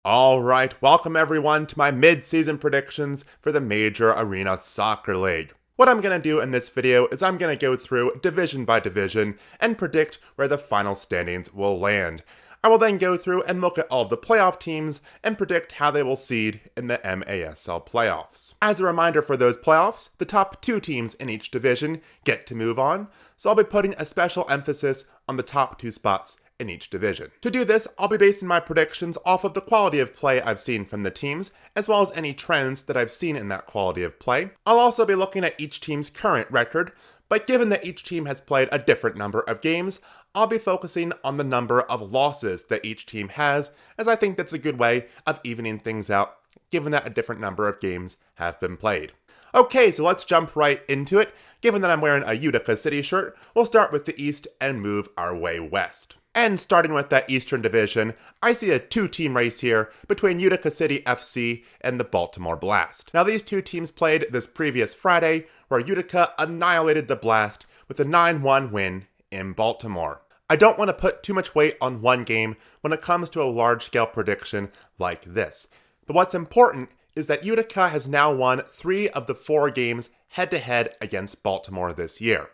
Alright, welcome everyone to my mid-season predictions for the Major Arena Soccer League. What I'm going to do in this video is I'm going to go through division by division and predict where the final standings will land. I will then go through and look at all of the playoff teams and predict how they will seed in the MASL playoffs. As a reminder for those playoffs, the top two teams in each division get to move on, so I'll be putting a special emphasis on the top two spots in each division. To do this, I'll be basing my predictions off of the quality of play I've seen from the teams, as well as any trends that I've seen in that quality of play. I'll also be looking at each team's current record, but given that each team has played a different number of games, I'll be focusing on the number of losses that each team has, as I think that's a good way of evening things out, given that a different number of games have been played. Okay, so let's jump right into it. Given that I'm wearing a Utica City shirt, we'll start with the East and move our way west. And starting with that Eastern Division, I see a two-team race here between Utica City FC and the Baltimore Blast. Now these two teams played this previous Friday, where Utica annihilated the Blast with a 9-1 win in Baltimore. I don't want to put too much weight on one game when it comes to a large-scale prediction like this. But what's important is that Utica has now won 3 of the 4 games head-to-head against Baltimore this year.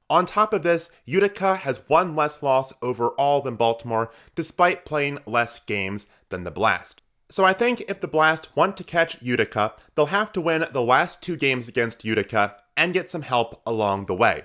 On top of this, Utica has one less loss overall than Baltimore, despite playing less games than the Blast. So I think if the Blast want to catch Utica, they'll have to win the last 2 games against Utica and get some help along the way.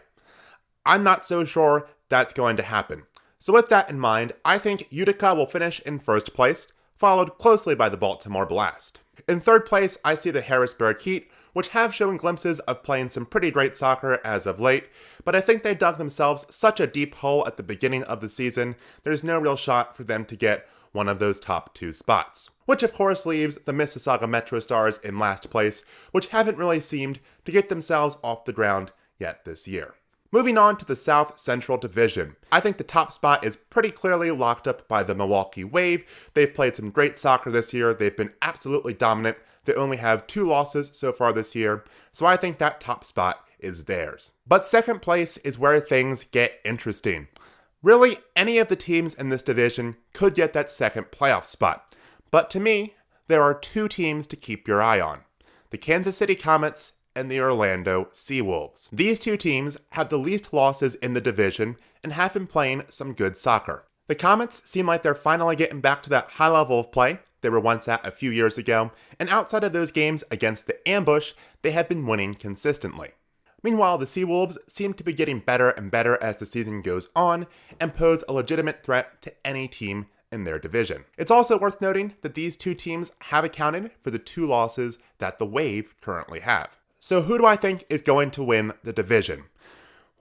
I'm not so sure that's going to happen. So with that in mind, I think Utica will finish in first place, followed closely by the Baltimore Blast. In third place, I see the Harrisburg Heat, which have shown glimpses of playing some pretty great soccer as of late, but I think they dug themselves such a deep hole at the beginning of the season, there's no real shot for them to get one of those top 2 spots. Which of course leaves the Mississauga Metro Stars in last place, which haven't really seemed to get themselves off the ground yet this year. Moving on to the South Central Division, I think the top spot is pretty clearly locked up by the Milwaukee Wave. They've played some great soccer this year, they've been absolutely dominant. They only have 2 losses so far this year, so I think that top spot is theirs. But second place is where things get interesting. Really, any of the teams in this division could get that second playoff spot. But to me, there are 2 teams to keep your eye on: the Kansas City Comets and the Orlando Seawolves. These 2 teams have the least losses in the division and have been playing some good soccer. The Comets seem like they're finally getting back to that high level of play they were once at a few years ago, and outside of those games against the Ambush, they have been winning consistently. Meanwhile, the Seawolves seem to be getting better and better as the season goes on and pose a legitimate threat to any team in their division. It's also worth noting that these 2 teams have accounted for the 2 losses that the Wave currently have. So who do I think is going to win the division?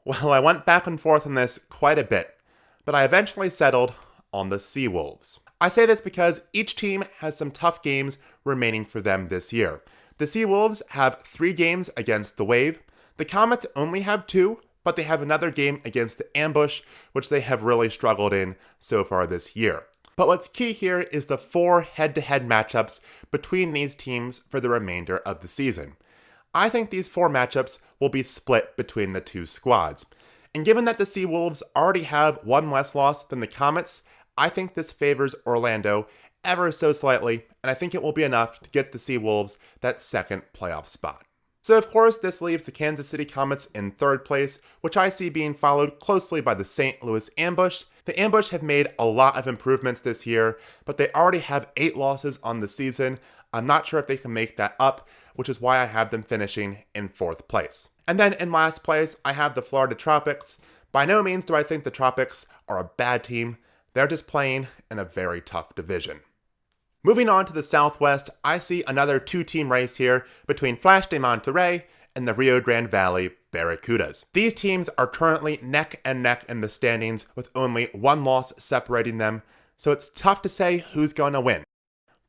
Well, I went back and forth on this quite a bit, but I eventually settled on the Seawolves. I say this because each team has some tough games remaining for them this year. The Seawolves have 3 games against the Wave. The Comets only have 2, but they have another game against the Ambush, which they have really struggled in so far this year. But what's key here is the 4 head-to-head matchups between these teams for the remainder of the season. I think these 4 matchups will be split between the 2 squads. And given that the Seawolves already have 1 less loss than the Comets, I think this favors Orlando ever so slightly, and I think it will be enough to get the Seawolves that second playoff spot. So of course this leaves the Kansas City Comets in third place, which I see being followed closely by the St. Louis Ambush. The Ambush have made a lot of improvements this year, but they already have 8 losses on the season. I'm not sure if they can make that up, which is why I have them finishing in 4th place. And then in last place, I have the Florida Tropics. By no means do I think the Tropics are a bad team. They're just playing in a very tough division. Moving on to the Southwest, I see another 2-team race here between Flash de Monterrey and the Rio Grande Valley Barracudas. These teams are currently neck and neck in the standings with only 1 loss separating them, so it's tough to say who's going to win.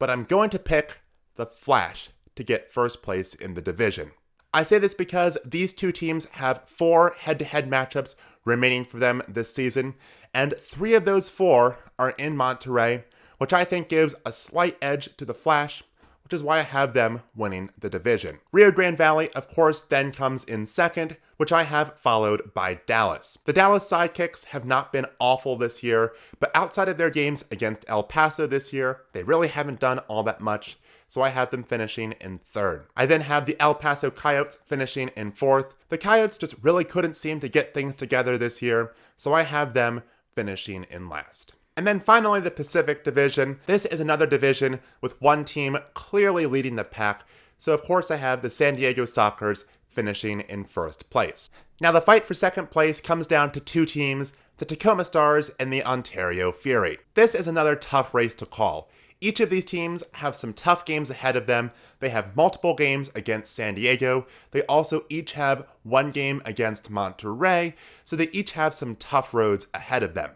But I'm going to pick the Flash to get first place in the division. I say this because these 2 teams have 4 head-to-head matchups remaining for them this season, and 3 of those 4 are in Monterrey, which I think gives a slight edge to the Flash, which is why I have them winning the division. Rio Grande Valley, of course, then comes in second, which I have followed by Dallas. The Dallas Sidekicks have not been awful this year, but outside of their games against El Paso this year, they really haven't done all that much, so I have them finishing in third. I then have the El Paso Coyotes finishing in fourth. The Coyotes just really couldn't seem to get things together this year, so I have them finishing in last. And then finally, the Pacific Division. This is another division with one team clearly leading the pack, so of course I have the San Diego Sockers finishing in first place. Now the fight for second place comes down to two teams, the Tacoma Stars and the Ontario Fury. This is another tough race to call. Each of these teams have some tough games ahead of them. They have multiple games against San Diego. They also each have one game against Monterey, so they each have some tough roads ahead of them.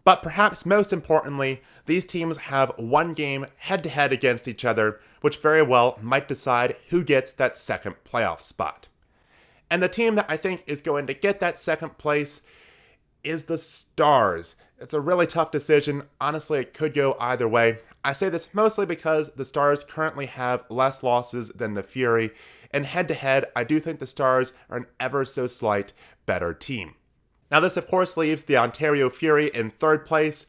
But perhaps most importantly, these teams have one game head-to-head against each other, which very well might decide who gets that second playoff spot. And the team that I think is going to get that second place is the Stars. It's a really tough decision. Honestly, it could go either way. I say this mostly because the Stars currently have less losses than the Fury, and head-to-head, I do think the Stars are an ever so slight better team. Now this of course leaves the Ontario Fury in third place,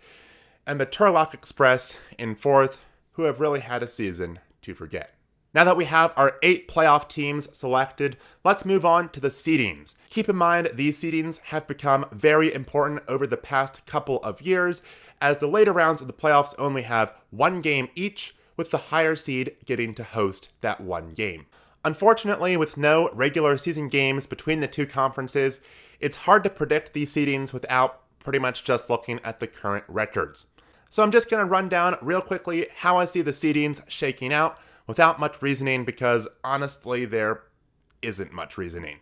and the Turlock Express in fourth, who have really had a season to forget. Now that we have our 8 playoff teams selected, let's move on to the seedings. Keep in mind, these seedings have become very important over the past couple of years, as the later rounds of the playoffs only have one game each, with the higher seed getting to host that one game. Unfortunately, with no regular season games between the two conferences, it's hard to predict these seedings without pretty much just looking at the current records. So I'm just going to run down real quickly how I see the seedings shaking out without much reasoning, because honestly there isn't much reasoning.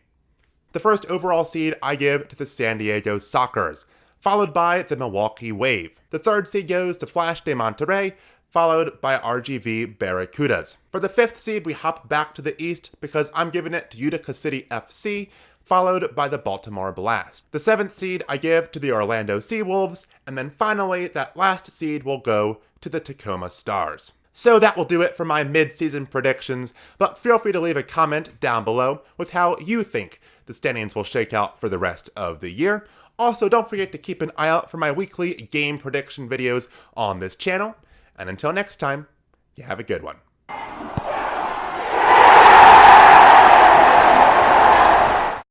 The first overall seed I give to the San Diego Sockers, followed by the Milwaukee Wave. The third seed goes to Flash de Monterrey, followed by RGV Barracudas. For the fifth seed, we hop back to the east because I'm giving it to Utica City FC, followed by the Baltimore Blast. The seventh seed I give to the Orlando Seawolves, and then finally, that last seed will go to the Tacoma Stars. So that will do it for my mid-season predictions, but feel free to leave a comment down below with how you think the standings will shake out for the rest of the year. Also, don't forget to keep an eye out for my weekly game prediction videos on this channel. And until next time, you have a good one.